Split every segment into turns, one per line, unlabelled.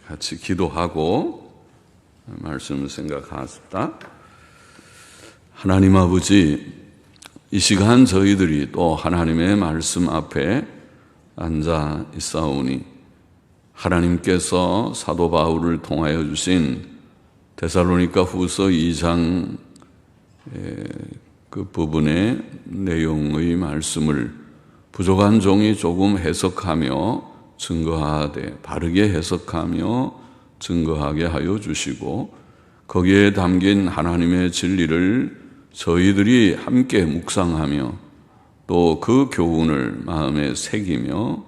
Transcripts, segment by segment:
같이 기도하고 말씀을 생각하십시다. 하나님 아버지, 이 시간 저희들이 또 하나님의 말씀 앞에 앉아 있사오니 하나님께서 사도 바울을 통하여 주신 데살로니가 후서 2장 그 부분의 내용의 말씀을 부족한 종이 조금 해석하며 증거하되 바르게 해석하며 증거하게 하여 주시고 거기에 담긴 하나님의 진리를 저희들이 함께 묵상하며 또 그 교훈을 마음에 새기며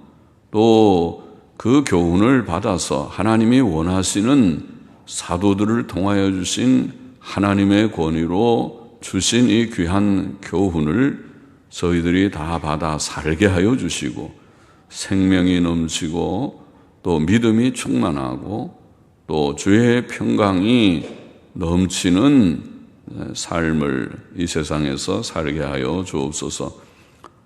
또 그 교훈을 받아서 하나님이 원하시는 사도들을 통하여 주신 하나님의 권위로 주신 이 귀한 교훈을 저희들이 다 받아 살게 하여 주시고 생명이 넘치고 또 믿음이 충만하고 또 주의 평강이 넘치는 삶을 이 세상에서 살게 하여 주옵소서.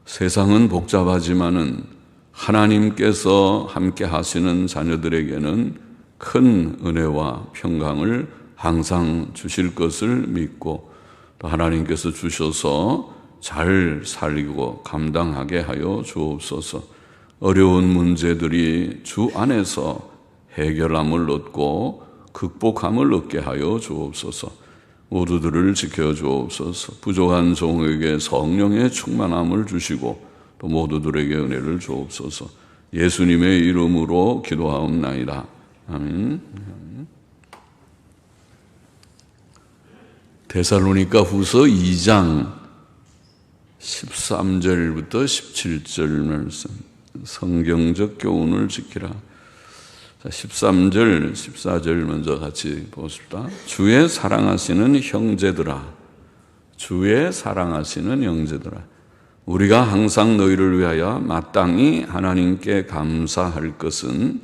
세상은 복잡하지만은 하나님께서 함께 하시는 자녀들에게는 큰 은혜와 평강을 항상 주실 것을 믿고 또 하나님께서 주셔서 잘 살리고 감당하게 하여 주옵소서. 어려운 문제들이 주 안에서 해결함을 얻고 극복함을 얻게 하여 주옵소서. 모두들을 지켜주옵소서. 부족한 종에게 성령의 충만함을 주시고 또 모두들에게 은혜를 주옵소서. 예수님의 이름으로 기도하옵나이다. 아멘. 데살로니가 후서 2장 13절부터 17절 말씀, 성경적 교훈을 지키라. 13절, 14절 먼저 같이 보십시다. 주의 사랑하시는 형제들아, 주의 사랑하시는 형제들아, 우리가 항상 너희를 위하여 마땅히 하나님께 감사할 것은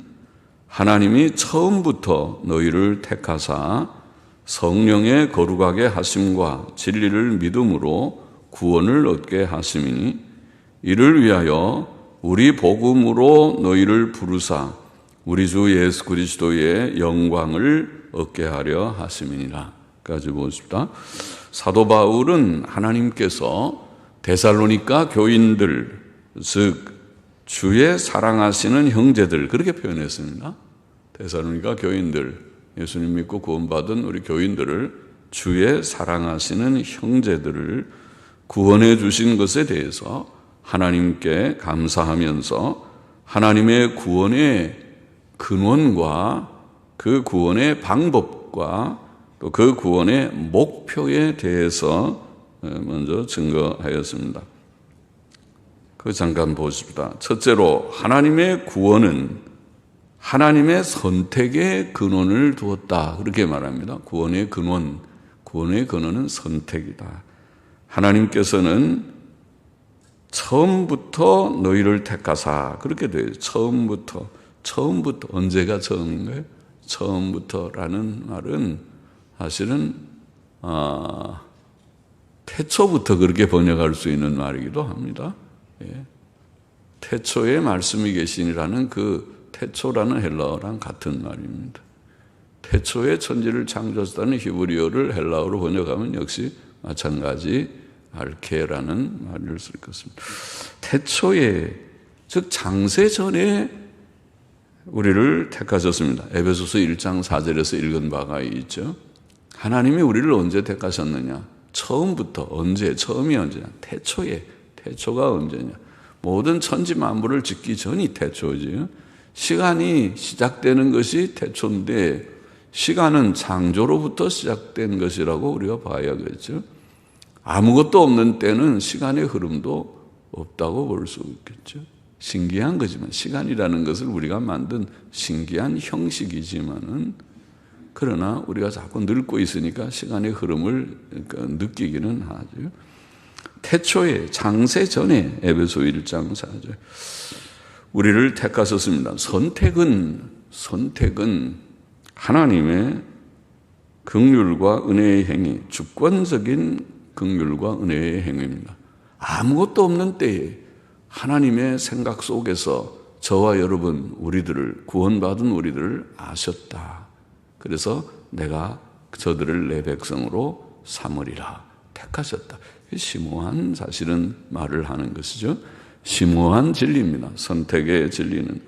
하나님이 처음부터 너희를 택하사 성령의 거룩하게 하심과 진리를 믿음으로 구원을 얻게 하심이니 이를 위하여 우리 복음으로 너희를 부르사 우리 주 예수 그리스도의 영광을 얻게 하려 하심이니라. 까지 보십시다. 사도 바울은 하나님께서 데살로니가 교인들, 즉 주의 사랑하시는 형제들, 그렇게 표현했습니다. 데살로니가 교인들, 예수님 믿고 구원받은 우리 교인들을 주의 사랑하시는 형제들을 구원해 주신 것에 대해서 하나님께 감사하면서 하나님의 구원의 근원과 그 구원의 방법과 또 그 구원의 목표에 대해서 먼저 증거하였습니다. 그 잠깐 보십시다. 첫째로 하나님의 구원은 하나님의 선택의 근원을 두었다. 그렇게 말합니다. 구원의 근원은 선택이다. 하나님께서는 처음부터 너희를 택하사, 그렇게 되어 있어요. 처음부터 언제가 처음인가요? 처음부터라는 말은 사실은 태초부터 그렇게 번역할 수 있는 말이기도 합니다. 예. 태초에 말씀이 계시니라는 그 태초라는 헬라어랑 같은 말입니다. 태초에 천지를 창조했다는 히브리어를 헬라어로 번역하면 역시 마찬가지 알케라는 말을 쓸 것입니다. 태초에, 즉 창세 전에 우리를 택하셨습니다. 에베소서 1장 4절에서 읽은 바가 있죠. 하나님이 우리를 언제 택하셨느냐? 처음부터. 언제? 처음이 언제냐? 태초에. 태초가 언제냐? 모든 천지 만물을 짓기 전이 태초지. 시간이 시작되는 것이 태초인데 시간은 창조로부터 시작된 것이라고 우리가 봐야겠죠. 아무것도 없는 때는 시간의 흐름도 없다고 볼 수 있겠죠. 신기한 거지만, 시간이라는 것을 우리가 만든 신기한 형식이지만은, 그러나 우리가 자꾸 늙고 있으니까 시간의 흐름을 느끼기는 하죠. 태초에, 창세 전에, 에베소 1장 4절, 우리를 택하셨습니다. 선택은 하나님의 긍휼과 은혜의 행위, 주권적인 긍휼과 은혜의 행위입니다. 아무것도 없는 때에 하나님의 생각 속에서 저와 여러분, 우리들을, 구원받은 우리들을 아셨다. 그래서 내가 저들을 내 백성으로 삼으리라. 택하셨다. 심오한 사실은 말을 하는 것이죠. 심오한 진리입니다. 선택의 진리는.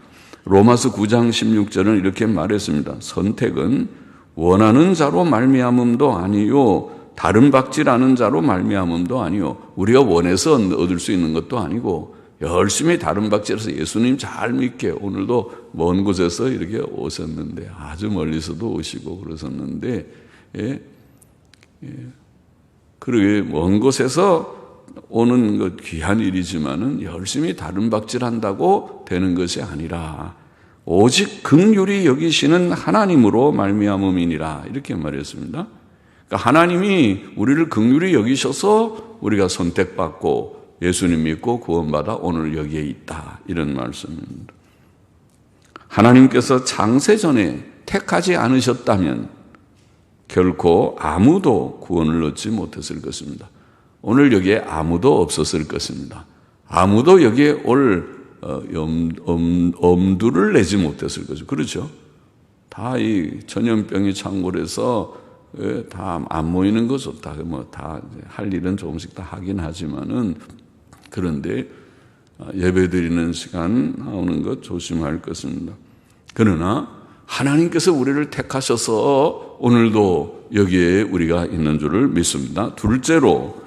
로마서 9장 16절은 이렇게 말했습니다. 선택은 원하는 자로 말미암음도 아니요, 다른 박질하는 자로 말미암음도 아니요, 우리가 원해서 얻을 수 있는 것도 아니고, 열심히 다른 박질해서 예수님 잘 믿게 오늘도 먼 곳에서 이렇게 오셨는데, 아주 멀리서도 오시고 그러셨는데, 그러게 먼 곳에서 오는 것 귀한 일이지만은 열심히 다른 박질한다고 되는 것이 아니라 오직 긍휼히 여기시는 하나님으로 말미암음이니라, 이렇게 말했습니다. 그러니까 하나님이 우리를 긍휼히 여기셔서 우리가 선택받고 예수님 믿고 구원받아 오늘 여기에 있다, 이런 말씀입니다. 하나님께서 창세전에 택하지 않으셨다면 결코 아무도 구원을 얻지 못했을 것입니다. 오늘 여기에 아무도 없었을 것입니다. 아무도 여기에 올 엄두를 내지 못했을 거죠. 그렇죠? 다 이 전염병이 창궐해서 다 안 모이는 거 좋다. 뭐 다 할 일은 조금씩 다 하긴 하지만은, 그런데 예배 드리는 시간 나오는 것 조심할 것입니다. 그러나 하나님께서 우리를 택하셔서 오늘도 여기에 우리가 있는 줄을 믿습니다. 둘째로,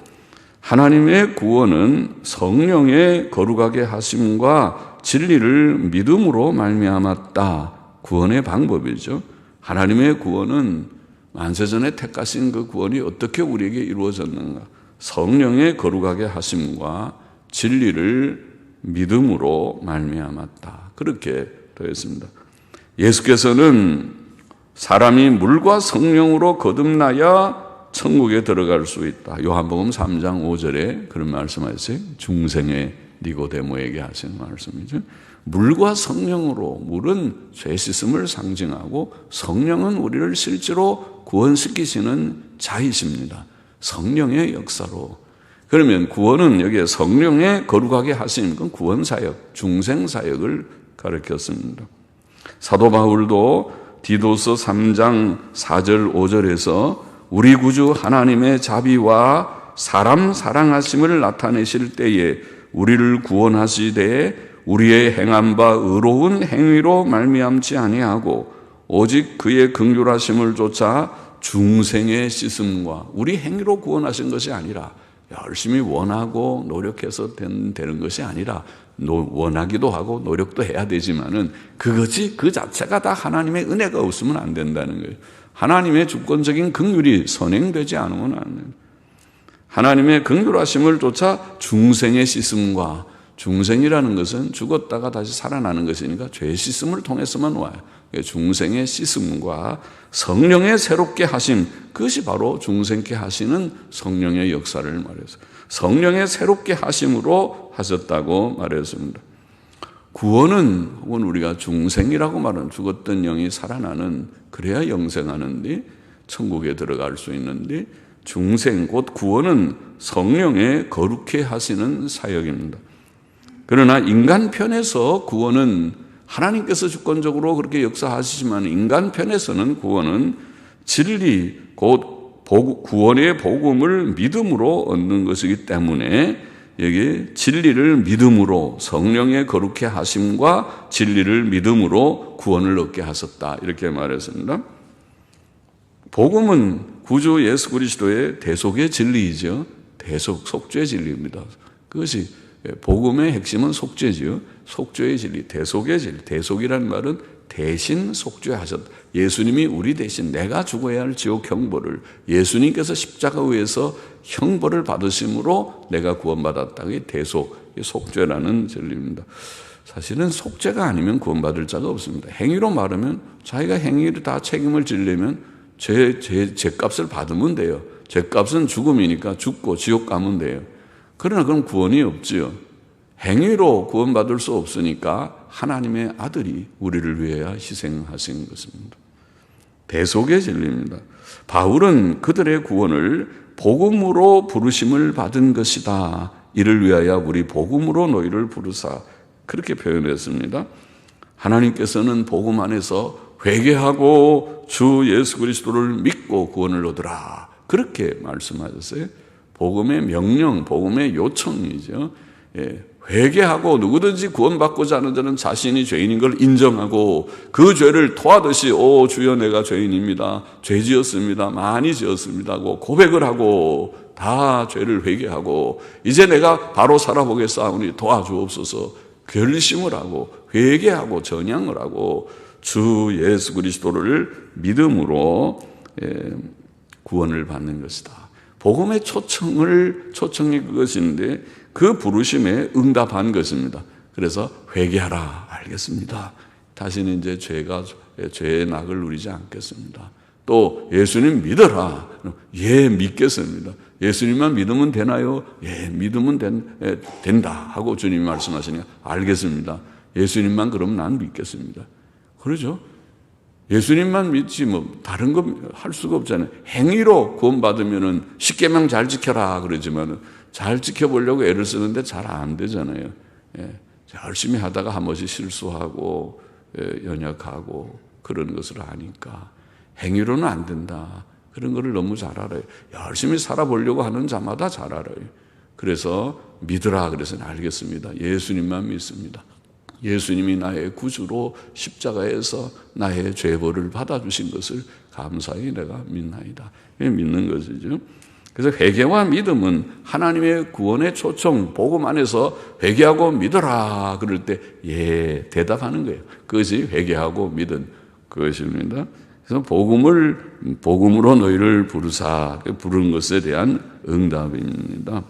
하나님의 구원은 성령의 거룩하게 하심과 진리를 믿음으로 말미암았다. 구원의 방법이죠. 하나님의 구원은 만세전에 택하신 그 구원이 어떻게 우리에게 이루어졌는가? 성령의 거룩하게 하심과 진리를 믿음으로 말미암았다. 그렇게 되어 있습니다. 예수께서는 사람이 물과 성령으로 거듭나야 천국에 들어갈 수 있다. 요한복음 3장 5절에 그런 말씀하셨어요. 중생의 니고데모에게 하신 말씀이죠. 물과 성령으로, 물은 죄 씻음을 상징하고 성령은 우리를 실제로 구원시키시는 자이십니다. 성령의 역사로. 그러면 구원은 여기에 성령의 거룩하게 하심, 그건 구원사역, 중생사역을 가르쳤습니다. 사도 바울도 디도서 3장 4절 5절에서 우리 구주 하나님의 자비와 사람 사랑하심을 나타내실 때에 우리를 구원하시되 우리의 행한 바 의로운 행위로 말미암지 아니하고 오직 그의 긍휼하심을 쫓아 중생의 씻음과, 우리 행위로 구원하신 것이 아니라 열심히 원하고 노력해서 되는 것이 아니라 원하기도 하고 노력도 해야 되지만은 그것이 그 자체가 다 하나님의 은혜가 없으면 안 된다는 거예요. 하나님의 주권적인 긍휼이 선행되지 않으면 안 돼요. 하나님의 긍휼하심을 쫓아 중생의 씻음과, 중생이라는 것은 죽었다가 다시 살아나는 것이니까 죄 씻음을 통해서만 와요. 중생의 씻음과 성령의 새롭게 하심, 그것이 바로 중생케 하시는 성령의 역사를 말해서 성령의 새롭게 하심으로 하셨다고 말했습니다. 구원은, 혹은 우리가 중생이라고 말하는 죽었던 영이 살아나는, 그래야 영생하는데 천국에 들어갈 수 있는데, 중생 곧 구원은 성령의 거룩해 하시는 사역입니다. 그러나 인간 편에서 구원은 하나님께서 주권적으로 그렇게 역사하시지만 인간 편에서는 구원은 진리 곧 구원의 복음을 믿음으로 얻는 것이기 때문에 여기 진리를 믿음으로, 성령의 거룩해 하심과 진리를 믿음으로 구원을 얻게 하셨다, 이렇게 말했습니다. 복음은 구주 예수 그리스도의 대속의 진리이죠. 대속, 속죄의 진리입니다. 그것이 복음의 핵심은 속죄지요. 속죄의 진리, 대속의 진리. 대속이라는 말은 대신 속죄하셨다. 예수님이 우리 대신 내가 죽어야 할 지옥 형벌을 예수님께서 십자가 위에서 형벌을 받으심으로 내가 구원받았다. 그게 대속, 속죄라는 진리입니다. 사실은 속죄가 아니면 구원받을 자가 없습니다. 행위로 말하면 자기가 행위를 다 책임을 지려면 죄값을 받으면 돼요. 죄값은 죽음이니까 죽고 지옥 가면 돼요. 그러나 그럼 구원이 없지요. 행위로 구원받을 수 없으니까 하나님의 아들이 우리를 위하여 희생하신 것입니다. 대속의 진리입니다. 바울은 그들의 구원을 복음으로 부르심을 받은 것이다. 이를 위하여 우리 복음으로 너희를 부르사 그렇게 표현했습니다. 하나님께서는 복음 안에서 회개하고 주 예수 그리스도를 믿고 구원을 얻으라, 그렇게 말씀하셨어요. 복음의 명령, 복음의 요청이죠. 회개하고 누구든지 구원받고자 하는 자는 자신이 죄인인 걸 인정하고 그 죄를 토하듯이 오 주여 내가 죄인입니다, 죄 지었습니다, 많이 지었습니다 하고 고백을 하고 다 죄를 회개하고 이제 내가 바로 살아보겠사오니 도와주옵소서 결심을 하고 회개하고 전향을 하고 주 예수 그리스도를 믿음으로 구원을 받는 것이다. 복음의 초청이 그것인데 그 부르심에 응답한 것입니다. 그래서 회개하라, 알겠습니다. 다시는 이제 죄의 낙을 누리지 않겠습니다. 또 예수님 믿어라, 예 믿겠습니다. 예수님만 믿으면 되나요? 예 믿으면 된다 하고 주님이 말씀하시니까 알겠습니다. 예수님만 그럼 난 믿겠습니다. 그러죠? 예수님만 믿지 뭐 다른 거 할 수가 없잖아요. 행위로 구원받으면은 십계명 잘 지켜라 그러지만은 잘 지켜보려고 애를 쓰는데 잘 안 되잖아요. 열심히 하다가 한 번씩 실수하고 연약하고 그런 것을 아니까 행위로는 안 된다. 그런 거를 너무 잘 알아요. 열심히 살아보려고 하는 자마다 잘 알아요. 그래서 믿으라 그래서 알겠습니다. 예수님만 믿습니다. 예수님이 나의 구주로 십자가에서 나의 죄벌을 받아주신 것을 감사히 내가 믿나이다. 믿는 것이죠. 그래서 회개와 믿음은 하나님의 구원의 초청, 복음 안에서 회개하고 믿어라 그럴 때 예 대답하는 거예요. 그것이 회개하고 믿은 그것입니다. 그래서 복음으로 너희를 부르사, 부르는 것에 대한 응답입니다.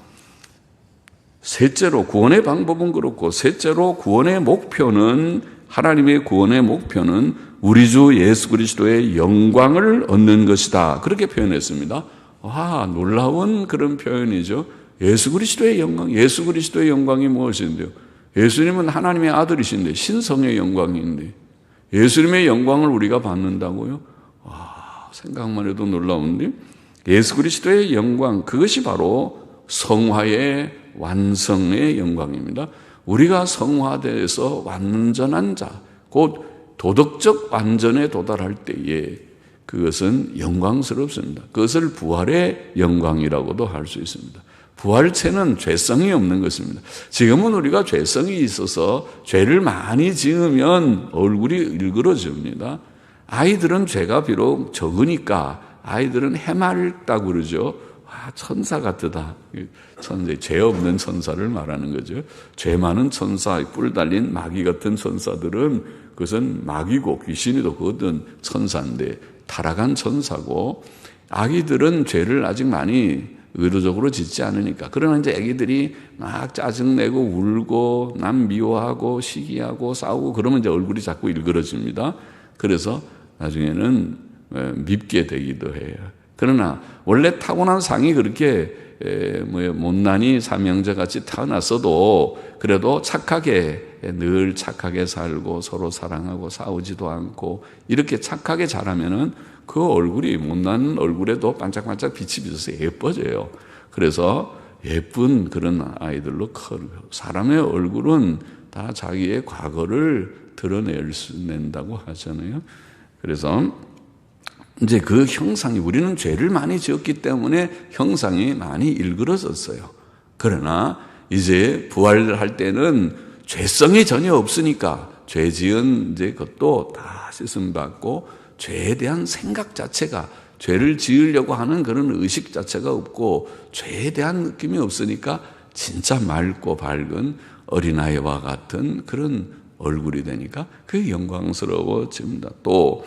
셋째로 구원의 방법은 그렇고, 셋째로 구원의 목표는, 하나님의 구원의 목표는 우리 주 예수 그리스도의 영광을 얻는 것이다, 그렇게 표현했습니다. 와, 놀라운 그런 표현이죠. 예수 그리스도의 영광, 예수 그리스도의 영광이 무엇인데요? 예수님은 하나님의 아들이신데 신성의 영광인데 예수님의 영광을 우리가 받는다고요? 와, 생각만 해도 놀라운데, 예수 그리스도의 영광, 그것이 바로 성화의 완성의 영광입니다. 우리가 성화돼서 완전한 자, 곧 도덕적 완전에 도달할 때에 그것은 영광스럽습니다. 그것을 부활의 영광이라고도 할 수 있습니다. 부활체는 죄성이 없는 것입니다. 지금은 우리가 죄성이 있어서 죄를 많이 지으면 얼굴이 일그러집니다. 아이들은 죄가 비록 적으니까 아이들은 해맑다고 그러죠. 아, 천사 같다. 죄 없는 천사를 말하는 거죠. 죄 많은 천사, 뿔 달린 마귀 같은 천사들은 그것은 마귀고 귀신이도 그것은 천사인데 타락한 천사고, 아기들은 죄를 아직 많이 의도적으로 짓지 않으니까. 그러나 이제 아기들이 막 짜증내고 울고 남 미워하고 시기하고 싸우고 그러면 이제 얼굴이 자꾸 일그러집니다. 그래서 나중에는 밉게 되기도 해요. 그러나 원래 타고난 상이 그렇게 못난이 삼형제같이 태어났어도 그래도 착하게, 늘 착하게 살고 서로 사랑하고 싸우지도 않고 이렇게 착하게 자라면은 그 얼굴이, 못난 얼굴에도 반짝반짝 빛이 비쳐서 예뻐져요. 그래서 예쁜 그런 아이들로 커요. 사람의 얼굴은 다 자기의 과거를 드러낸다고 하잖아요. 그래서 이제 그 형상이, 우리는 죄를 많이 지었기 때문에 형상이 많이 일그러졌어요. 그러나 이제 부활을 할 때는 죄성이 전혀 없으니까 죄 지은 이제 것도 다 씻음받고 죄에 대한 생각 자체가, 죄를 지으려고 하는 그런 의식 자체가 없고 죄에 대한 느낌이 없으니까 진짜 맑고 밝은 어린아이와 같은 그런 얼굴이 되니까 그게 영광스러워집니다. 또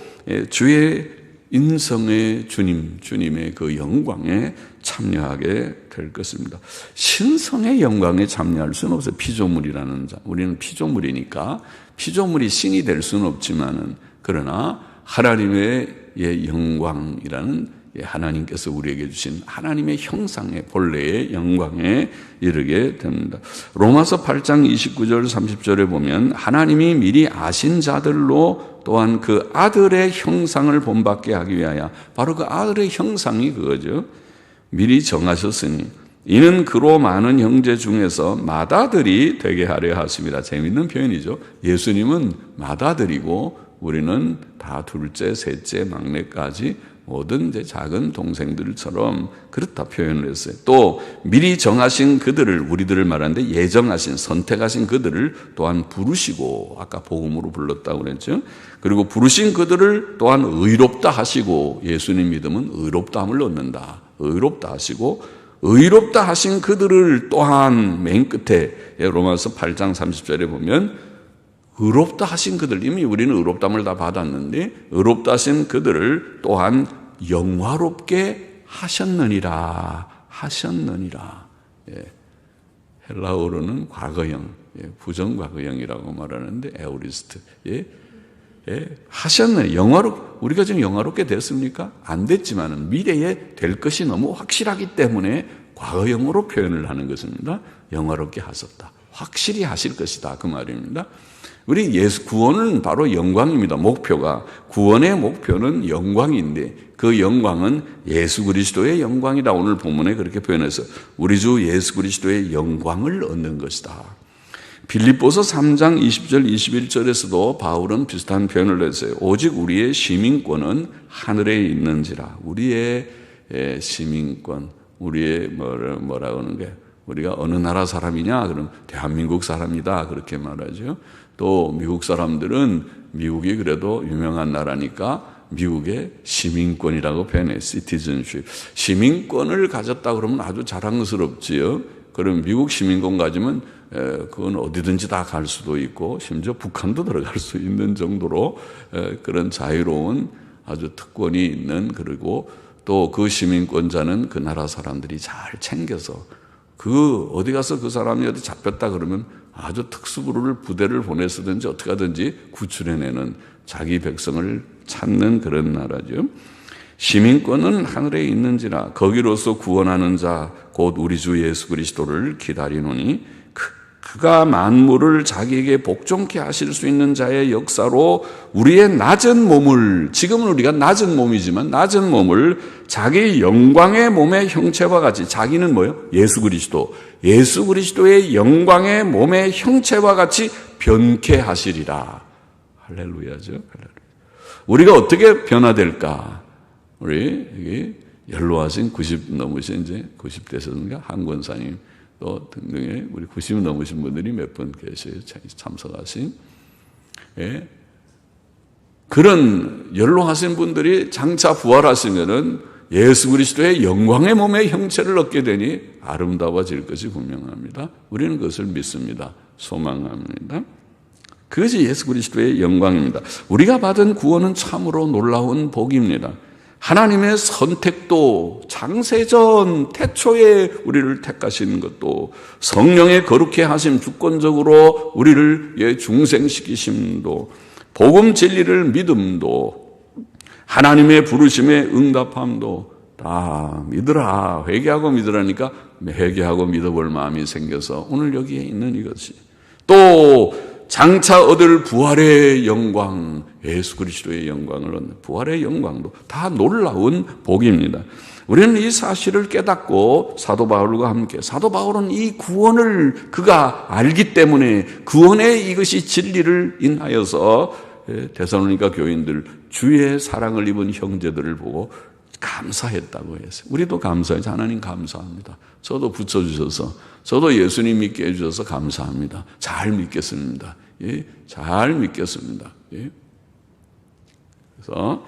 주의 인성의 주님의 그 영광에 참여하게 될 것입니다. 신성의 영광에 참여할 수는 없어요. 피조물이라는 자, 우리는 피조물이니까 피조물이 신이 될 수는 없지만은, 그러나 하나님의 영광이라는 하나님께서 우리에게 주신 하나님의 형상의 본래의 영광에 이르게 됩니다. 로마서 8장 29절 30절에 보면 하나님이 미리 아신 자들로 또한 그 아들의 형상을 본받게 하기 위하여, 바로 그 아들의 형상이 그거죠. 미리 정하셨으니 이는 그로 많은 형제 중에서 맏아들이 되게 하려 하십니다. 재미있는 표현이죠. 예수님은 맏아들이고 우리는 다 둘째, 셋째, 막내까지 모든 이제 작은 동생들처럼 그렇다 표현을 했어요. 또 미리 정하신 그들을, 우리들을 말하는데 예정하신, 선택하신 그들을 또한 부르시고, 아까 복음으로 불렀다고 그랬죠. 그리고 부르신 그들을 또한 의롭다 하시고, 예수님 믿음은 의롭다함을 얻는다. 의롭다 하시고, 의롭다 하신 그들을 또한 맨 끝에 로마서 8장 30절에 보면 의롭다 하신 그들, 이미 우리는 의롭다함을 다 받았는데 의롭다 하신 그들을 또한 영화롭게 하셨느니라. 예. 헬라어로는 과거형, 부정과거형이라고 말하는데 에오리스트. 하셨네. 우리가 지금 영화롭게 됐습니까? 안 됐지만 미래에 될 것이 너무 확실하기 때문에 과거형으로 표현을 하는 것입니다. 영화롭게 하셨다. 확실히 하실 것이다. 그 말입니다. 우리 예수 구원은 바로 영광입니다. 목표가. 구원의 목표는 영광인데 그 영광은 예수 그리스도의 영광이다. 오늘 본문에 그렇게 표현해서 우리 주 예수 그리스도의 영광을 얻는 것이다. 빌립보서 3장 20절 21절에서도 바울은 비슷한 표현을 했어요. 오직 우리의 시민권은 하늘에 있는지라. 우리의 시민권, 우리의 뭐라고 하는 게 우리가 어느 나라 사람이냐? 그럼 대한민국 사람이다. 그렇게 말하죠. 또 미국 사람들은 미국이 그래도 유명한 나라니까 미국의 시민권이라고 표현해요. 시티즌십. 시민권을 가졌다 그러면 아주 자랑스럽지요. 그럼 미국 시민권 가지면 그건 어디든지 다 갈 수도 있고 심지어 북한도 들어갈 수 있는 정도로 그런 자유로운 아주 특권이 있는, 그리고 또 그 시민권자는 그 나라 사람들이 잘 챙겨서 어디 가서 그 사람이 어디 잡혔다 그러면 아주 특수부를 부대를 보내서든지 어떻게 하든지 구출해내는, 자기 백성을 찾는 그런 나라죠. 시민권은 하늘에 있는지라. 거기로서 구원하는 자 곧 우리 주 예수 그리스도를 기다리노니 그가 만물을 자기에게 복종케 하실 수 있는 자의 역사로 우리의 낮은 몸을, 지금은 우리가 낮은 몸이지만 낮은 몸을 자기 영광의 몸의 형체와 같이, 자기는 뭐예요? 예수 그리스도. 예수 그리스도의 영광의 몸의 형체와 같이 변케 하시리라. 할렐루야죠. 할렐루야. 우리가 어떻게 변화될까? 우리 여기 연로하신 90 넘으신 이제 90대셨는가 한 권사님 또 등등의 우리 90 넘으신 분들이 몇 분 계셔요. 참석하신. 예. 그런 연로하신 분들이 장차 부활하시면은 예수 그리스도의 영광의 몸의 형체를 얻게 되니 아름다워질 것이 분명합니다. 우리는 그것을 믿습니다. 소망합니다. 그것이 예수 그리스도의 영광입니다. 우리가 받은 구원은 참으로 놀라운 복입니다. 하나님의 선택도, 창세전 태초에 우리를 택하시는 것도, 성령의 거룩해 하심, 주권적으로 우리를 중생시키심도, 복음 진리를 믿음도, 하나님의 부르심에 응답함도 다 믿으라. 회개하고 믿으라니까 회개하고 믿어볼 마음이 생겨서 오늘 여기에 있는 이것이, 또 장차 얻을 부활의 영광, 예수 그리스도의 영광을 얻는 부활의 영광도 다 놀라운 복입니다. 우리는 이 사실을 깨닫고 사도 바울과 함께, 사도 바울은 이 구원을 그가 알기 때문에 구원의 이것이 진리를 인하여서 데살로니가 교인들, 주의 사랑을 입은 형제들을 보고 감사했다고 했어요. 우리도 감사해서 하나님 감사합니다. 저도 붙여주셔서, 저도 예수님 믿게 해주셔서 감사합니다. 잘 믿겠습니다. 예, 잘 믿겠습니다. 예. 그래서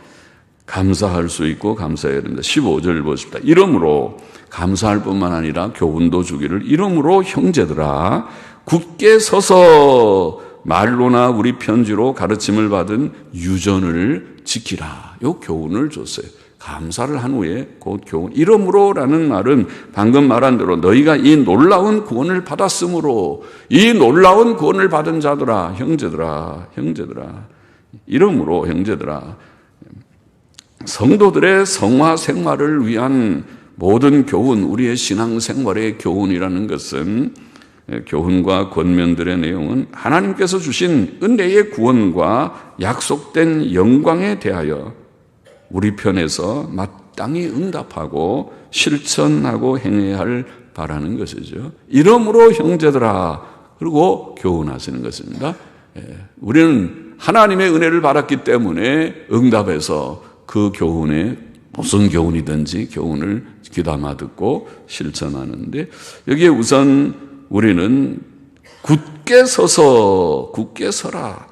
감사할 수 있고 감사해야 됩니다. 15절 보십시다. 이러므로 감사할 뿐만 아니라 교훈도 주기를, 이러므로 형제들아 굳게 서서 말로나 우리 편지로 가르침을 받은 유전을 지키라. 요 교훈을 줬어요. 감사를 한 후에 곧 교훈. 이러므로라는 말은 방금 말한 대로 너희가 이 놀라운 구원을 받았으므로, 이 놀라운 구원을 받은 자들아, 형제들아, 이러므로 형제들아, 성도들의 성화 생활을 위한 모든 교훈, 우리의 신앙 생활의 교훈이라는 것은, 교훈과 권면들의 내용은 하나님께서 주신 은혜의 구원과 약속된 영광에 대하여 우리 편에서 마땅히 응답하고 실천하고 행해야 할 바라는 것이죠. 이러므로 형제들아, 그리고 교훈하시는 것입니다. 우리는 하나님의 은혜를 받았기 때문에 응답해서 그 교훈에 무슨 교훈이든지 교훈을 귀담아 듣고 실천하는데, 여기에 우선 우리는 굳게 서라.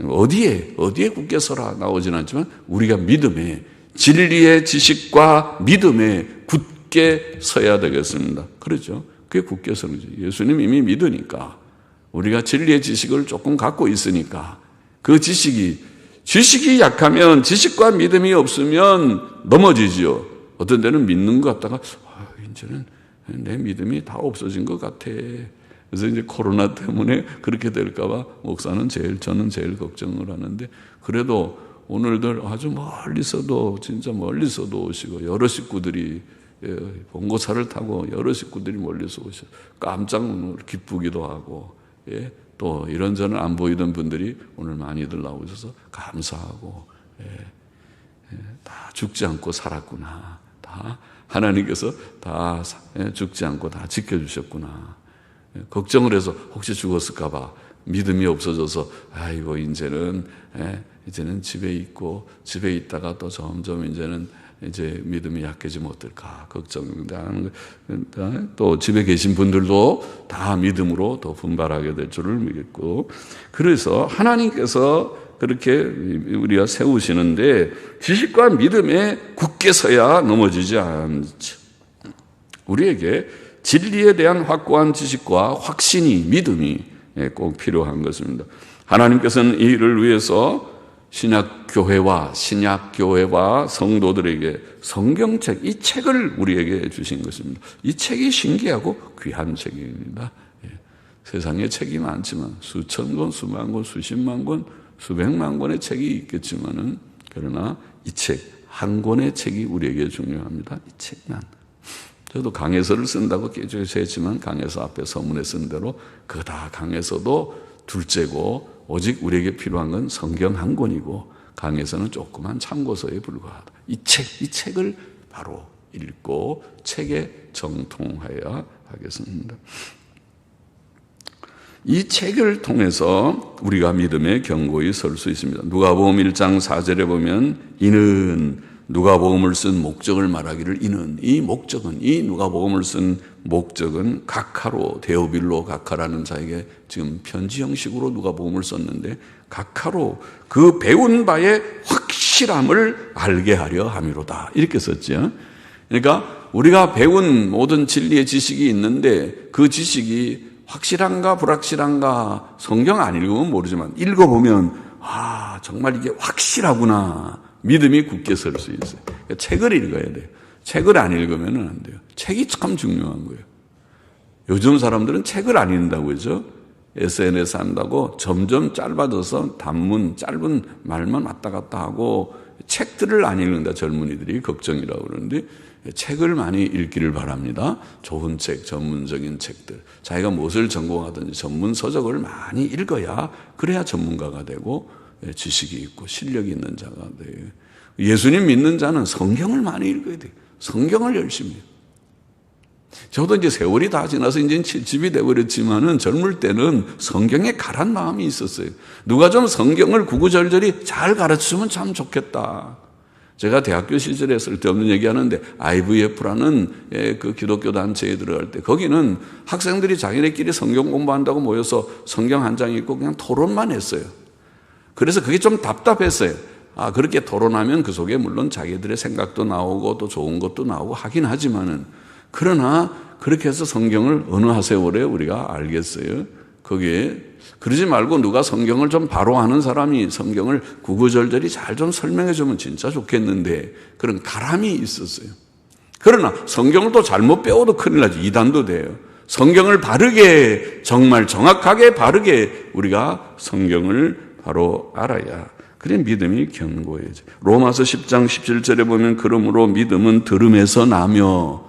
어디에 굳게 서라 나오진 않지만 우리가 믿음에, 진리의 지식과 믿음에 굳게 서야 되겠습니다. 그렇죠? 그게 굳게 서는 거죠. 예수님 이미 믿으니까, 우리가 진리의 지식을 조금 갖고 있으니까, 그 지식이 약하면, 지식과 믿음이 없으면 넘어지지요. 어떤 때는 믿는 것 같다가 이제는 내 믿음이 다 없어진 것 같아. 그래서 이제 코로나 때문에 그렇게 될까 봐 목사는 저는 제일 걱정을 하는데, 그래도 오늘들 아주 진짜 멀리서도 오시고, 여러 식구들이 봉고차를 타고 여러 식구들이 멀리서 오셔 깜짝 기쁘기도 하고, 또 이런저런 안 보이던 분들이 오늘 많이들 나오셔서 감사하고, 다 죽지 않고 살았구나, 다 하나님께서 다 죽지 않고 다 지켜주셨구나. 걱정을 해서 혹시 죽었을까 봐 믿음이 없어져서 아이고 이제는 집에 있고, 집에 있다가 또 점점 이제 믿음이 약해지면 어떨까 걱정하는 거. 또 집에 계신 분들도 다 믿음으로 더 분발하게 될 줄을 믿고, 그래서 하나님께서 그렇게 우리가 세우시는데, 지식과 믿음에 굳게 서야 넘어지지 않죠. 우리에게 진리에 대한 확고한 지식과 확신이, 믿음이 꼭 필요한 것입니다. 하나님께서는 이 일을 위해서 신약교회와 성도들에게 성경책, 이 책을 우리에게 주신 것입니다. 이 책이 신기하고 귀한 책입니다. 세상에 책이 많지만 수천 권, 수만 권, 수십만 권, 수백만 권의 책이 있겠지만은, 그러나 이 책 한 권의 책이 우리에게 중요합니다. 이 책만. 저도 강해서를 쓴다고 계속해서 했지만, 강해서 앞에 서문에 쓴 대로 그거 다 강해서도 둘째고, 오직 우리에게 필요한 건 성경 한 권이고, 강해서는 조그만 참고서에 불과하다. 이 책을 바로 읽고 책에 정통하여야 하겠습니다. 이 책을 통해서 우리가 믿음의 견고히 설 수 있습니다. 누가복음 1장 4절에 보면, 이는 누가복음을 쓴 목적을 말하기를, 이 누가복음을 쓴 목적은 각하로, 데오빌로 각하라는 자에게 지금 편지 형식으로 누가복음을 썼는데, 각하로 그 배운 바의 확실함을 알게 하려 함이로다, 이렇게 썼죠. 그러니까 우리가 배운 모든 진리의 지식이 있는데, 그 지식이 확실한가 불확실한가 성경 안 읽으면 모르지만, 읽어보면 정말 이게 확실하구나, 믿음이 굳게 설 수 있어요. 그러니까 책을 읽어야 돼요. 책을 안 읽으면 안 돼요. 책이 참 중요한 거예요. 요즘 사람들은 책을 안 읽는다고 그러죠. SNS 한다고 점점 짧아져서 단문, 짧은 말만 왔다 갔다 하고 책들을 안 읽는다, 젊은이들이 걱정이라고 그러는데, 책을 많이 읽기를 바랍니다. 좋은 책, 전문적인 책들, 자기가 무엇을 전공하든지 전문 서적을 많이 읽어야, 그래야 전문가가 되고 지식이 있고 실력이 있는 자가 돼요. 예수님 믿는 자는 성경을 많이 읽어야 돼요. 성경을 열심히 해요. 저도 이제 세월이 다 지나서 이제 70이 되어버렸지만은, 젊을 때는 성경에 가란 마음이 있었어요. 누가 좀 성경을 구구절절히 잘 가르쳐주면 참 좋겠다. 제가 대학교 시절에 쓸데없는 얘기하는데, IVF라는 그 기독교 단체에 들어갈 때, 거기는 학생들이 자기네끼리 성경 공부한다고 모여서 성경 한 장 읽고 그냥 토론만 했어요. 그래서 그게 좀 답답했어요. 그렇게 토론하면 그 속에 물론 자기들의 생각도 나오고 또 좋은 것도 나오고 하긴 하지만은, 그러나 그렇게 해서 성경을 어느 하세월에 우리가 알겠어요? 거기에 그러지 말고 누가 성경을 좀 바로 아는 사람이 성경을 구구절절히 잘 좀 설명해 주면 진짜 좋겠는데, 그런 가람이 있었어요. 그러나 성경을 또 잘못 배워도 큰일 나죠. 이단도 돼요. 성경을 바르게, 정말 정확하게 바르게 우리가 성경을 바로 알아야, 그래 믿음이 견고해져. 로마서 10장 17절에 보면, 그러므로 믿음은 들음에서 나며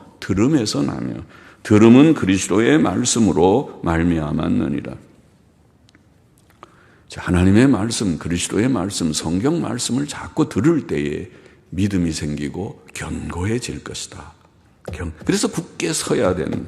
들음은 그리스도의 말씀으로 말미암았느니라. 하나님의 말씀, 그리스도의 말씀, 성경 말씀을 자꾸 들을 때에 믿음이 생기고 견고해질 것이다. 그래서 굳게 서야 되는.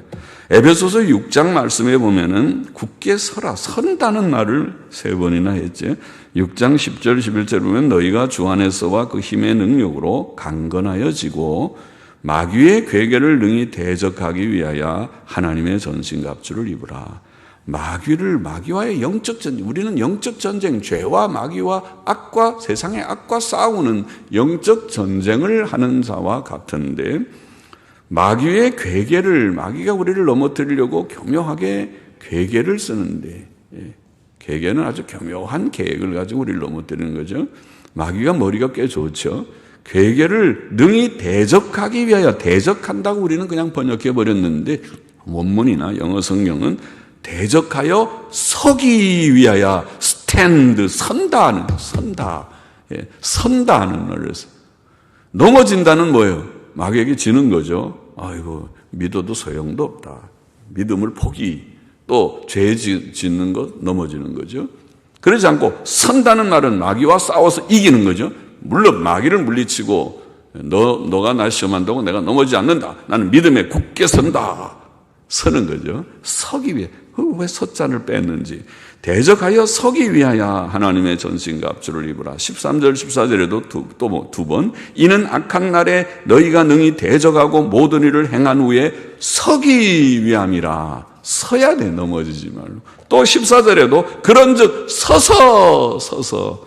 에베소서 6장 말씀에 보면은 굳게 서라, 선다는 말을 3번이나 했죠. 6장 10절 11절 보면 너희가 주 안에서와 그 힘의 능력으로 강건하여지고 마귀의 괴계를 능히 대적하기 위하여 하나님의 전신갑주를 입으라. 마귀와의 영적 전쟁, 우리는 영적 전쟁, 죄와 마귀와 악과 세상의 악과 싸우는 영적 전쟁을 하는 자와 같은데, 마귀의 괴계를, 마귀가 우리를 넘어뜨리려고 교묘하게 괴계를 쓰는데, 괴계는 아주 교묘한 계획을 가지고 우리를 넘어뜨리는 거죠. 마귀가 머리가 꽤 좋죠. 괴계를 능히 대적하기 위하여, 대적한다고 우리는 그냥 번역해 버렸는데 원문이나 영어 성경은 대적하여 서기 위하여, 스탠드, 선다 하는 말을 써요. 넘어진다는 뭐예요? 마귀에게 지는 거죠. 아이고, 믿어도 소용도 없다. 믿음을 포기, 또 죄 짓는 것, 넘어지는 거죠. 그러지 않고 선다는 말은 마귀와 싸워서 이기는 거죠. 물론 마귀를 물리치고 너가 날 시험한다고 내가 넘어지지 않는다. 나는 믿음에 굳게 선다. 서는 거죠. 서기 위해. 왜 서자를 뺐는지. 대적하여 서기 위하여 하나님의 전신과 앞줄을 입으라. 13절 14절에도 또 두 번. 이는 악한 날에 너희가 능히 대적하고 모든 일을 행한 후에 서기 위함이라. 서야 돼, 넘어지지 말고. 또 14절에도 그런즉 서서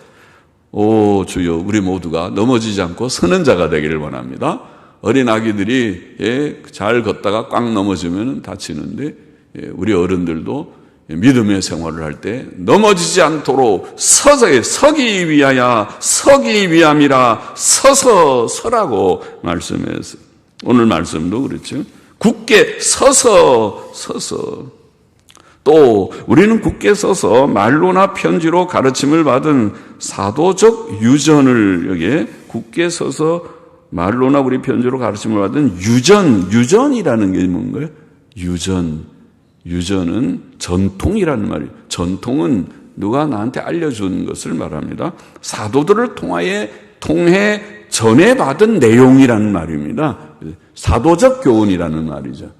오 주여, 우리 모두가 넘어지지 않고 서는 자가 되기를 원합니다. 어린 아기들이 잘 걷다가 꽉 넘어지면 다치는데, 우리 어른들도 믿음의 생활을 할 때 넘어지지 않도록 서기 위함이라. 서라고 말씀했어요. 오늘 말씀도 그렇죠. 굳게 서서. 또 우리는 굳게 서서 말로나 편지로 가르침을 받은 사도적 유전을, 여기에 굳게 서서 말로나 우리 편지로 가르침을 받은 유전이라는 게 뭔가요? 유전은 전통이라는 말이에요. 전통은 누가 나한테 알려준 것을 말합니다. 사도들을 통해 전해받은 내용이라는 말입니다. 사도적 교훈이라는 말이죠.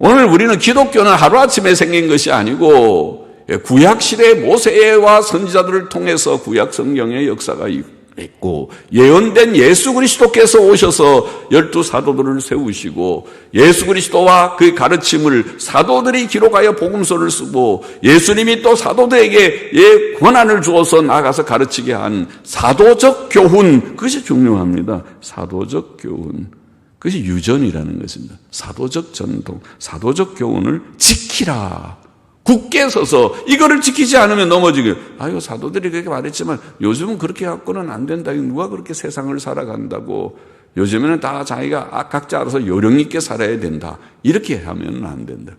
오늘 우리는 기독교는 하루아침에 생긴 것이 아니고 구약시대 모세와 선지자들을 통해서 구약 성경의 역사가 있고, 예언된 예수 그리스도께서 오셔서 12사도들을 세우시고, 예수 그리스도와 그의 가르침을 사도들이 기록하여 복음서를 쓰고, 예수님이 또 사도들에게 권한을 주어서 나가서 가르치게 한 사도적 교훈, 그것이 중요합니다. 사도적 교훈, 그것이 유전이라는 것입니다. 사도적 전통, 사도적 교훈을 지키라. 굳게 서서 이거를 지키지 않으면 넘어지게. 아유, 사도들이 그렇게 말했지만 요즘은 그렇게 갖고는 안 된다. 누가 그렇게 세상을 살아간다고. 요즘에는 다 자기가 각자 알아서 요령 있게 살아야 된다. 이렇게 하면 안 된다.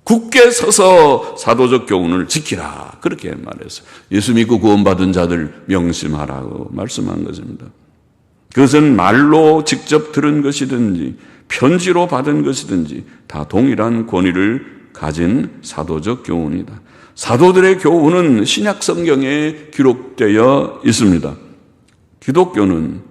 굳게 서서 사도적 교훈을 지키라. 그렇게 말했어요. 예수 믿고 구원받은 자들 명심하라고 말씀한 것입니다. 그것은 말로 직접 들은 것이든지 편지로 받은 것이든지 다 동일한 권위를 가진 사도적 교훈이다. 사도들의 교훈은 신약 성경에 기록되어 있습니다. 기독교는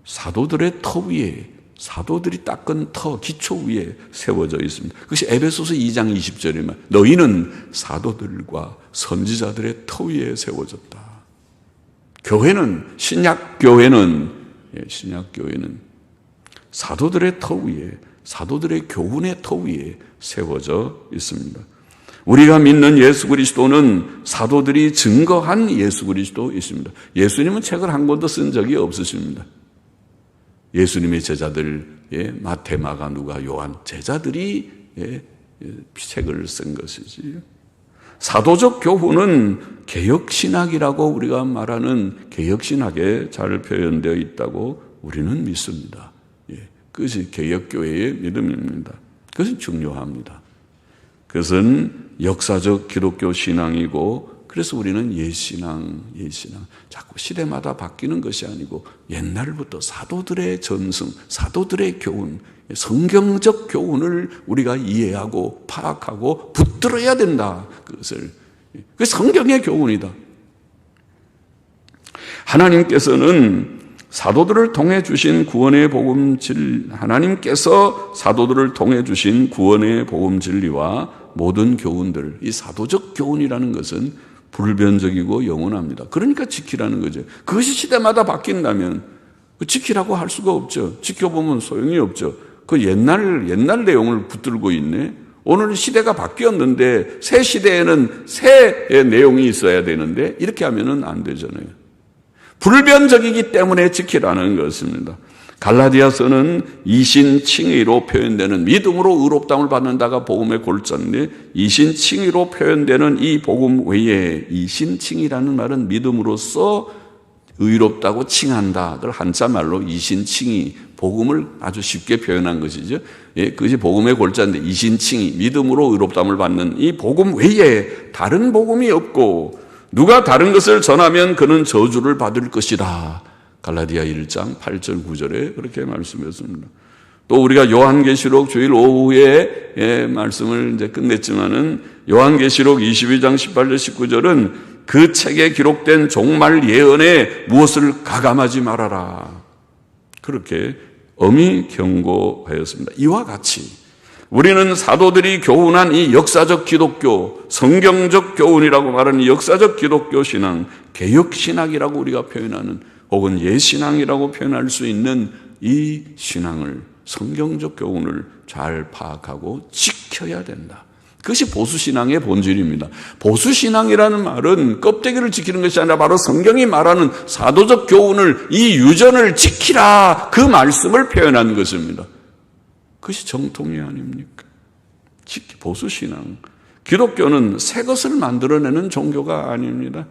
사도들의 터 위에, 사도들이 닦은 터, 기초 위에 세워져 있습니다. 그것이 에베소서 2장 20절의 말. 너희는 사도들과 선지자들의 터 위에 세워졌다. 교회는, 신약교회는 사도들의 터 위에, 사도들의 교훈의 터 위에 세워져 있습니다. 우리가 믿는 예수 그리스도는 사도들이 증거한 예수 그리스도이십니다. 예수님은 책을 한 권도 쓴 적이 없으십니다. 예수님의 제자들, 마태, 마가, 누가, 요한 제자들이 책을 쓴 것이지. 사도적 교훈은 개혁신학이라고 우리가 말하는 개혁신학에 잘 표현되어 있다고 우리는 믿습니다. 그것이 개혁교회의 믿음입니다. 그것은 중요합니다. 그것은 역사적 기독교 신앙이고, 그래서 우리는 옛신앙. 자꾸 시대마다 바뀌는 것이 아니고 옛날부터 사도들의 전승, 사도들의 교훈, 성경적 교훈을 우리가 이해하고 파악하고 붙들어야 된다. 그것을. 그게 성경의 교훈이다. 하나님께서는 사도들을 통해 주신 구원의 복음 하나님께서 사도들을 통해 주신 구원의 복음 진리와 모든 교훈들, 이 사도적 교훈이라는 것은 불변적이고 영원합니다. 그러니까 지키라는 거죠. 그것이 시대마다 바뀐다면 지키라고 할 수가 없죠. 지켜보면 소용이 없죠. 그 옛날 내용을 붙들고 있네. 오늘 시대가 바뀌었는데 새 시대에는 새 내용이 있어야 되는데 이렇게 하면은 안 되잖아요. 불변적이기 때문에 지키라는 것입니다. 갈라디아서는 이신칭의로 표현되는 믿음으로 의롭다움을 받는다가 복음의 골자인데 이신칭의로 표현되는 이 복음 외에 이신칭의라는 말은 믿음으로써 의롭다고 칭한다. 그걸 한자말로 이신칭의, 복음을 아주 쉽게 표현한 것이죠. 예, 그것이 복음의 골자인데 이신칭의, 믿음으로 의롭다움을 받는 이 복음 외에 다른 복음이 없고 누가 다른 것을 전하면 그는 저주를 받을 것이다. 갈라디아 1장 8절 9절에 그렇게 말씀했습니다. 또 우리가 요한계시록 주일 오후에 말씀을 이제 끝냈지만은 요한계시록 22장 18절 19절은 그 책에 기록된 종말 예언에 무엇을 가감하지 말아라. 그렇게 엄히 경고하였습니다. 이와 같이 우리는 사도들이 교훈한 이 역사적 기독교, 성경적 교훈이라고 말하는 이 역사적 기독교 신앙, 개혁신학이라고 우리가 표현하는 혹은 예신앙이라고 표현할 수 있는 이 신앙을, 성경적 교훈을 잘 파악하고 지켜야 된다. 그것이 보수신앙의 본질입니다. 보수신앙이라는 말은 껍데기를 지키는 것이 아니라 바로 성경이 말하는 사도적 교훈을, 이 유전을 지키라, 그 말씀을 표현한 것입니다. 그것이 정통이 아닙니까? 보수신앙. 기독교는 새 것을 만들어내는 종교가 아닙니다.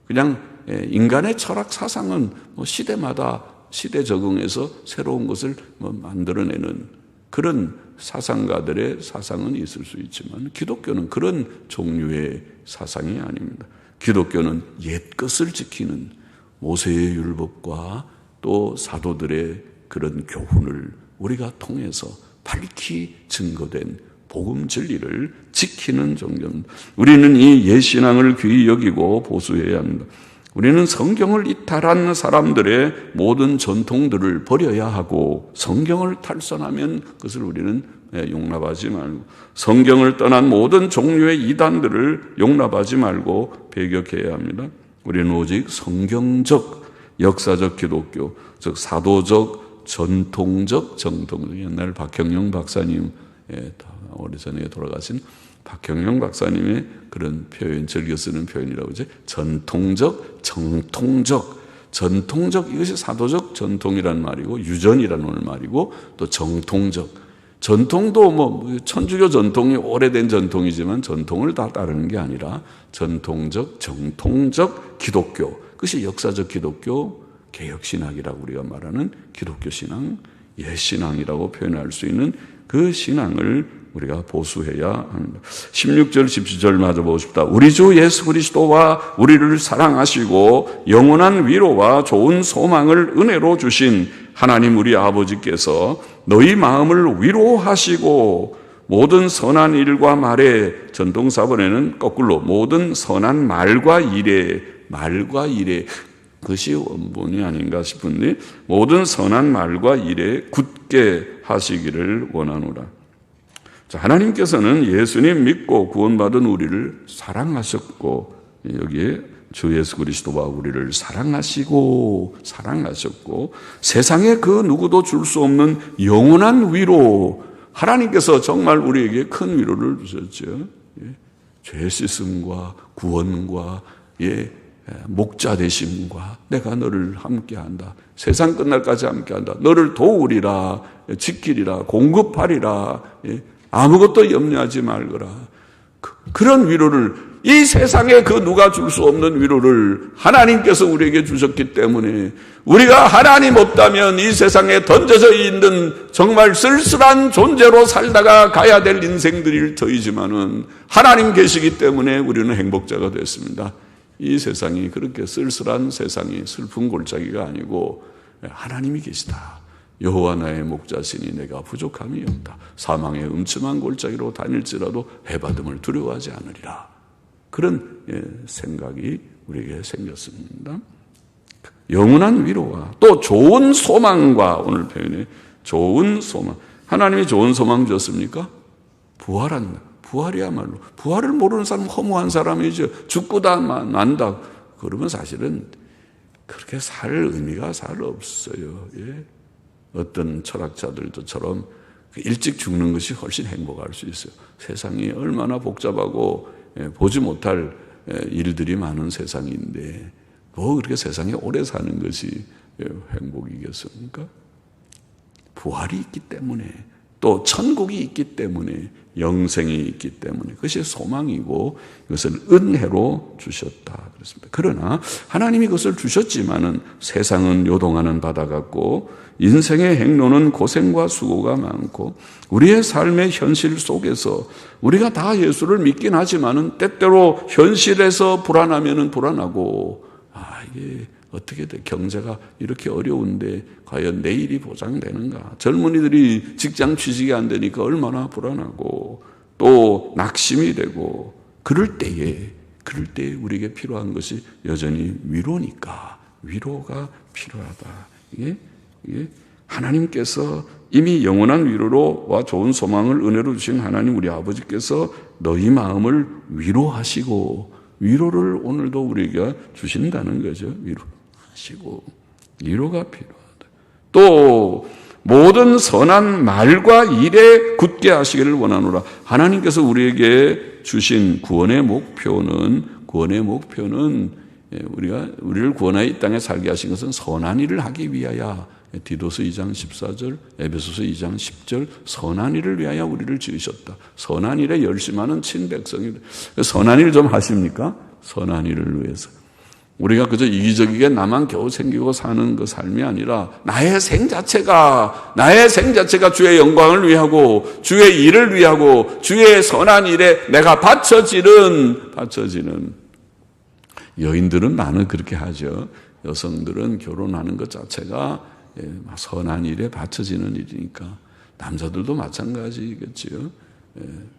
그냥 인간의 철학 사상은 시대마다 시대 적응해서 새로운 것을 만들어내는 그런 사상가들의 사상은 있을 수 있지만 기독교는 그런 종류의 사상이 아닙니다. 기독교는 옛 것을 지키는 모세의 율법과 또 사도들의 그런 교훈을 우리가 통해서 밝히 증거된 복음 진리를 지키는 종교입니다. 우리는 이 옛신앙을 귀히 여기고 보수해야 합니다. 우리는 성경을 이탈한 사람들의 모든 전통들을 버려야 하고 성경을 탈선하면 그것을 우리는 용납하지 말고 성경을 떠난 모든 종류의 이단들을 용납하지 말고 배격해야 합니다. 우리는 오직 성경적 역사적 기독교, 즉 사도적 전통적 정통적, 옛날 박형영 박사님, 오래전에 돌아가신 박형영 박사님의 그런 표현, 즐겨 쓰는 표현이라고 하죠. 전통적, 정통적, 전통적, 이것이 사도적 전통이라는 말이고 유전이라는 말이고 또 정통적, 전통도 천주교 전통이 오래된 전통이지만 전통을 다 따르는 게 아니라 전통적, 정통적 기독교, 그것이 역사적 기독교, 개혁신학이라고 우리가 말하는 기독교 신앙, 옛신앙이라고 표현할 수 있는 그 신앙을 우리가 보수해야 합니다. 16절, 17절 맞아보고 싶다. 우리 주 예수 그리스도와 우리를 사랑하시고 영원한 위로와 좋은 소망을 은혜로 주신 하나님 우리 아버지께서 너희 마음을 위로하시고 모든 선한 일과 말에, 전통사본에는 거꾸로 모든 선한 말과 일에, 그것이 원본이 아닌가 싶은데 모든 선한 말과 일에 굳게 하시기를 원하노라. 자, 하나님께서는 예수님 믿고 구원받은 우리를 사랑하셨고 여기에 주 예수 그리스도와 우리를 사랑하셨고 세상에 그 누구도 줄 수 없는 영원한 위로, 하나님께서 정말 우리에게 큰 위로를 주셨죠. 죄 씻음과 구원과 목자 되심과 내가 너를 함께한다. 세상 끝날까지 함께한다. 너를 도우리라, 지키리라, 공급하리라, 아무것도 염려하지 말거라. 그런 위로를, 이 세상에 그 누가 줄 수 없는 위로를 하나님께서 우리에게 주셨기 때문에 우리가 하나님 없다면 이 세상에 던져져 있는 정말 쓸쓸한 존재로 살다가 가야 될 인생들일 터이지만은 하나님 계시기 때문에 우리는 행복자가 됐습니다. 이 세상이 그렇게 쓸쓸한 세상이 슬픈 골짜기가 아니고 하나님이 계시다. 여호와 나의 목자시니 내가 부족함이 없다. 사망의 음침한 골짜기로 다닐지라도 해받음을 두려워하지 않으리라. 그런 생각이 우리에게 생겼습니다. 영원한 위로와 또 좋은 소망과, 오늘 표현에 좋은 소망. 하나님이 좋은 소망 주었습니까? 부활한, 부활이야말로. 부활을 모르는 사람은 허무한 사람이죠. 죽고 다 난다. 그러면 사실은 그렇게 살 의미가 잘 없어요. 예? 어떤 철학자들처럼 일찍 죽는 것이 훨씬 행복할 수 있어요. 세상이 얼마나 복잡하고 보지 못할 일들이 많은 세상인데 뭐 그렇게 세상에 오래 사는 것이 행복이겠습니까? 부활이 있기 때문에, 또 천국이 있기 때문에, 영생이 있기 때문에 그것이 소망이고 이것을 은혜로 주셨다 그랬습니다. 그러나 하나님이 그것을 주셨지만은 세상은 요동하는 바다 같고 인생의 행로는 고생과 수고가 많고 우리의 삶의 현실 속에서 우리가 다 예수를 믿긴 하지만은 때때로 현실에서 불안하면은 불안하고, 이게 어떻게 돼? 경제가 이렇게 어려운데 과연 내일이 보장되는가? 젊은이들이 직장 취직이 안 되니까 얼마나 불안하고 또 낙심이 되고, 그럴 때에 우리에게 필요한 것이 여전히 위로니까 위로가 필요하다. 이게 하나님께서 이미 영원한 위로와 좋은 소망을 은혜로 주신 하나님 우리 아버지께서 너희 마음을 위로하시고, 위로를 오늘도 우리에게 주신다는 거죠. 위로하시고 위로가 필요하다. 또 모든 선한 말과 일에 굳게 하시기를 원하노라. 하나님께서 우리에게 주신 구원의 목표는 우리를 구원하여 이 땅에 살게 하신 것은 선한 일을 하기 위하여, 디도서 2장 14절, 에베소서 2장 10절, 선한 일을 위하여 우리를 지으셨다. 선한 일에 열심하는 친백성이. 선한 일 좀 하십니까? 선한 일을 위해서. 우리가 그저 이기적이게 나만 겨우 생기고 사는 그 삶이 아니라 나의 생 자체가 주의 영광을 위하고 주의 일을 위하고 주의 선한 일에 내가 바쳐지는, 여인들은 많은 그렇게 하죠. 여성들은 결혼하는 것 자체가 선한 일에 바쳐지는 일이니까 남자들도 마찬가지겠지요.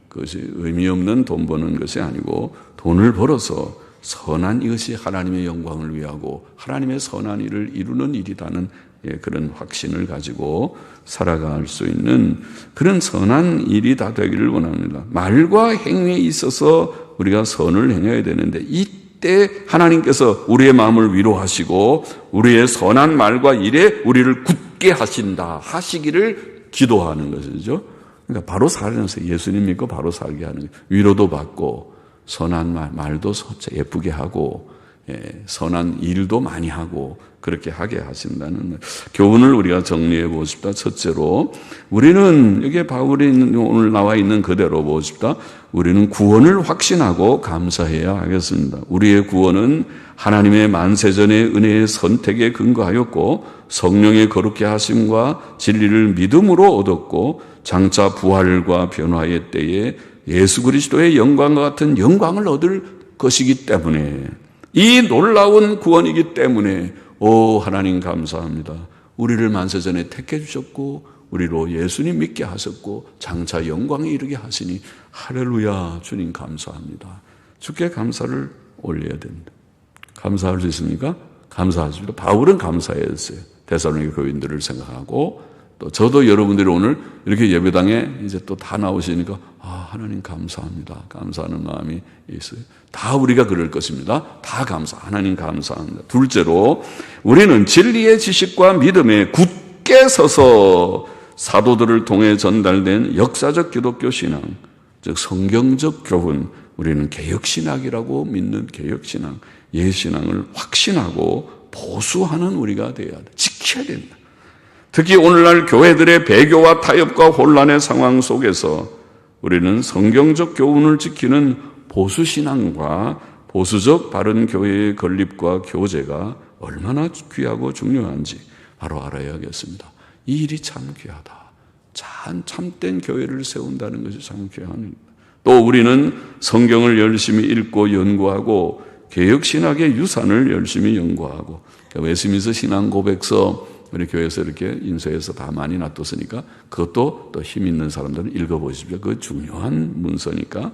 그것이 의미 없는 돈 버는 것이 아니고 돈을 벌어서 선한 이것이 하나님의 영광을 위하고 하나님의 선한 일을 이루는 일이라는 그런 확신을 가지고 살아갈 수 있는 그런 선한 일이 다 되기를 원합니다. 말과 행위에 있어서 우리가 선을 행해야 되는데, 이때 하나님께서 우리의 마음을 위로하시고 우리의 선한 말과 일에 우리를 굳게 하시기를 기도하는 것이죠. 그러니까 바로 살면서 예수님 믿고 바로 살게 하는 거예요. 위로도 받고 선한 말도 예쁘게 하고 선한 일도 많이 하고 그렇게 하게 하신다는 교훈을 우리가 정리해 보고 싶다. 첫째로 우리는, 여기에 바울이 오늘 나와 있는 그대로 보고 싶다. 우리는 구원을 확신하고 감사해야 하겠습니다. 우리의 구원은 하나님의 만세전의 은혜의 선택에 근거하였고 성령의 거룩게 하심과 진리를 믿음으로 얻었고 장차 부활과 변화의 때에 예수 그리스도의 영광과 같은 영광을 얻을 것이기 때문에, 이 놀라운 구원이기 때문에 하나님 감사합니다. 우리를 만세전에 택해 주셨고 우리로 예수님 믿게 하셨고 장차 영광에 이르게 하시니 할렐루야, 주님 감사합니다. 주께 감사를 올려야 됩니다. 감사할 수 있습니까? 감사하십니다. 바울은 감사했어요. 데살로니가 교인들을 생각하고, 또 저도 여러분들이 오늘 이렇게 예배당에 이제 또 다 나오시니까 하나님 감사합니다. 감사하는 마음이 있어요. 다 우리가 그럴 것입니다. 다 하나님 감사합니다. 둘째로 우리는 진리의 지식과 믿음에 굳게 서서 사도들을 통해 전달된 역사적 기독교 신앙, 즉 성경적 교훈, 우리는 개혁신학이라고 믿는 개혁신앙, 예신앙을 확신하고 보수하는 우리가 되어야 돼. 지켜야 된다. 특히 오늘날 교회들의 배교와 타협과 혼란의 상황 속에서 우리는 성경적 교훈을 지키는 보수신앙과 보수적 바른 교회의 건립과 교제가 얼마나 귀하고 중요한지 바로 알아야겠습니다. 이 일이 참 귀하다. 참된 교회를 세운다는 것이 참 귀한 일입니다. 또 우리는 성경을 열심히 읽고 연구하고 개혁신학의 유산을 열심히 연구하고, 웨스민스터 신앙고백서 우리 교회에서 이렇게 인쇄해서 다 많이 놔뒀으니까 그것도 또 힘 있는 사람들은 읽어보십시오. 그 중요한 문서니까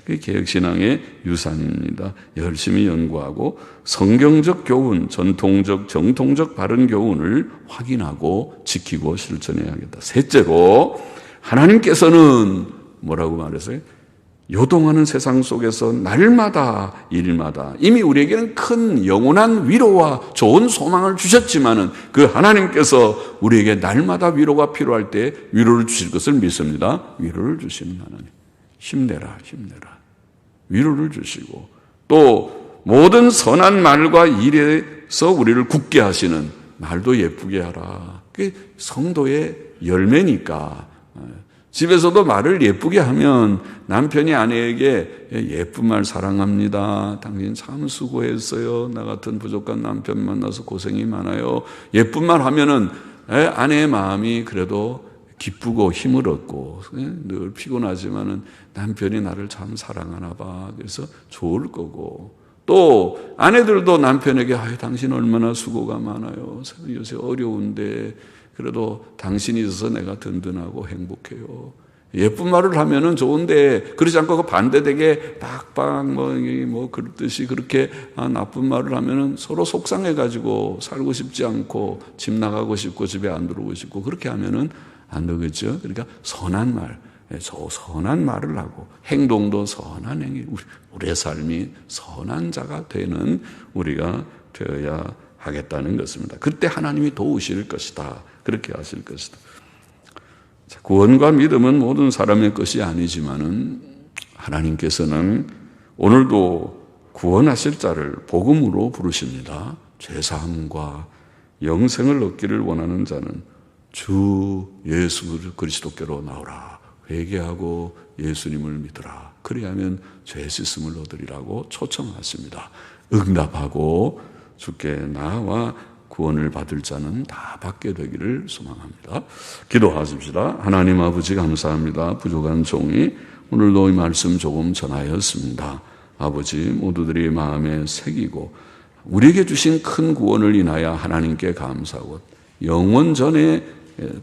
그게 개혁신앙의 유산입니다. 열심히 연구하고 성경적 교훈, 전통적, 정통적 바른 교훈을 확인하고 지키고 실천해야겠다. 셋째로 하나님께서는 뭐라고 말했어요? 요동하는 세상 속에서 날마다 일마다 이미 우리에게는 큰 영원한 위로와 좋은 소망을 주셨지만은 그 하나님께서 우리에게 날마다 위로가 필요할 때 위로를 주실 것을 믿습니다. 위로를 주시는 하나님. 힘내라, 힘내라. 위로를 주시고 또 모든 선한 말과 일에서 우리를 굳게 하시는 말도 예쁘게 하라. 그게 성도의 열매니까. 집에서도 말을 예쁘게 하면 남편이 아내에게 예쁜 말 사랑합니다. 당신 참 수고했어요. 나 같은 부족한 남편 만나서 고생이 많아요. 예쁜 말 하면은 아내의 마음이 그래도 기쁘고 힘을 얻고 늘 피곤하지만은 남편이 나를 참 사랑하나 봐. 그래서 좋을 거고 또 아내들도 남편에게 당신 얼마나 수고가 많아요. 요새 어려운데 그래도 당신이 있어서 내가 든든하고 행복해요. 예쁜 말을 하면은 좋은데 그러지 않고 반대되게 빡빡 뭐 그렇듯이 그렇게 나쁜 말을 하면은 서로 속상해가지고 살고 싶지 않고 집 나가고 싶고 집에 안 들어오고 싶고 그렇게 하면은 안 되겠죠. 그러니까 선한 말, 선한 말을 하고 행동도 선한 행위, 우리의 삶이 선한 자가 되는 우리가 되어야 하겠다는 것입니다. 그때 하나님이 도우실 것이다. 그렇게 하실 것이다. 구원과 믿음은 모든 사람의 것이 아니지만은 하나님께서는 오늘도 구원하실 자를 복음으로 부르십니다. 죄사함과 영생을 얻기를 원하는 자는 주 예수 그리스도께로 나오라. 회개하고 예수님을 믿으라. 그리하면 죄 씻음을 얻으리라고 초청하십니다. 응답하고 주께 나와 구원을 받을 자는 다 받게 되기를 소망합니다. 기도하십시다. 하나님 아버지 감사합니다. 부족한 종이 오늘도 이 말씀 조금 전하였습니다. 아버지 모두들이 마음에 새기고 우리에게 주신 큰 구원을 인하여 하나님께 감사하고 영원 전에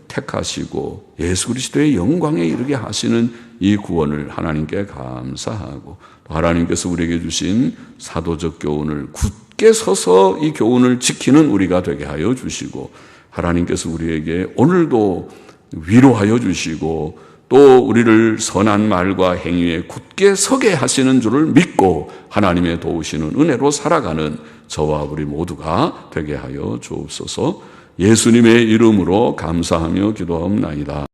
택하시고 예수 그리스도의 영광에 이르게 하시는 이 구원을 하나님께 감사하고 하나님께서 우리에게 주신 사도적 교훈을 굳게 서서 이 교훈을 지키는 우리가 되게 하여 주시고 하나님께서 우리에게 오늘도 위로하여 주시고 또 우리를 선한 말과 행위에 굳게 서게 하시는 줄을 믿고 하나님의 도우시는 은혜로 살아가는 저와 우리 모두가 되게 하여 주옵소서. 예수님의 이름으로 감사하며 기도하옵나이다.